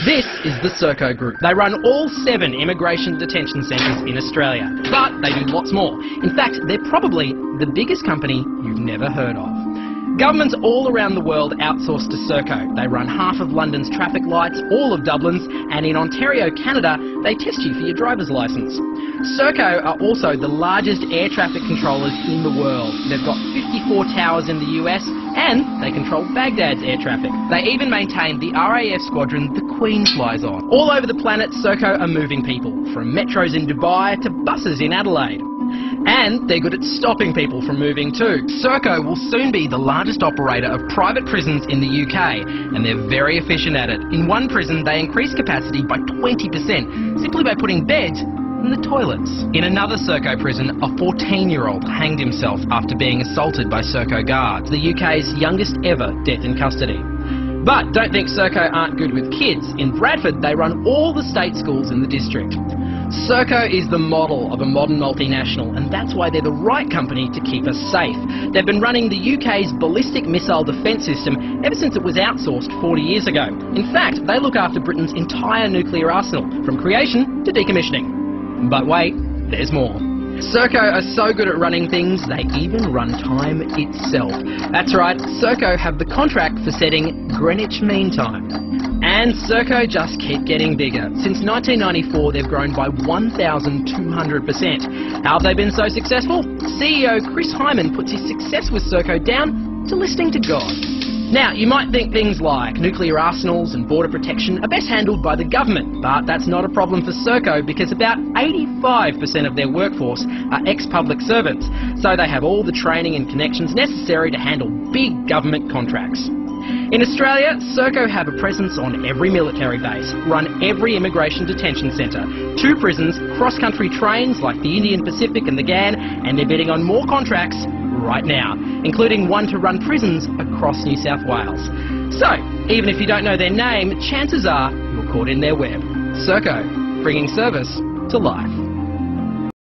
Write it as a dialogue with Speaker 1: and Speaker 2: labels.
Speaker 1: This is the SERCO Group. They run all 7 immigration detention centres in Australia, but they do lots more. In fact, they're probably the biggest company you've never heard of. Governments all around the world outsource to SERCO. They run half of London's traffic lights, all of Dublin's, and in Ontario, Canada, they test you for your driver's licence. SERCO are also the largest air traffic controllers in the world. They've got 54 towers in the US, and they control Baghdad's air traffic. They even maintain the RAF squadron the Queen flies on. All over the planet, SERCO are moving people, from metros in Dubai to buses in Adelaide. And they're good at stopping people from moving too. SERCO will soon be the largest operator of private prisons in the UK, and they're very efficient at it. In one prison, they increase capacity by 20%, simply by putting beds in the toilets. In another SERCO prison, a 14-year-old hanged himself after being assaulted by SERCO guards, the UK's youngest ever death in custody. But don't think SERCO aren't good with kids. In Bradford, they run all the state schools in the district. SERCO is the model of a modern multinational, and that's why they're the right company to keep us safe. They've been running the UK's ballistic missile defence system ever since it was outsourced 40 years ago. In fact, they look after Britain's entire nuclear arsenal, from creation to decommissioning. But wait, there's more. SERCO are so good at running things, they even run time itself. That's right, SERCO have the contract for setting Greenwich Mean Time. And SERCO just keep getting bigger. Since 1994, they've grown by 1,200%. How have they been so successful? CEO Chris Hyman puts his success with SERCO down to listening to God. Now, you might think things like nuclear arsenals and border protection are best handled by the government, but that's not a problem for SERCO because about 85% of their workforce are ex-public servants, so they have all the training and connections necessary to handle big government contracts. In Australia, SERCO have a presence on every military base, run every immigration detention centre, 2 prisons, cross-country trains like the Indian Pacific and the GAN, and they're bidding on more contracts right now, including one to run prisons across New South Wales. So, even if you don't know their name, chances are you're caught in their web. SERCO, bringing service to life.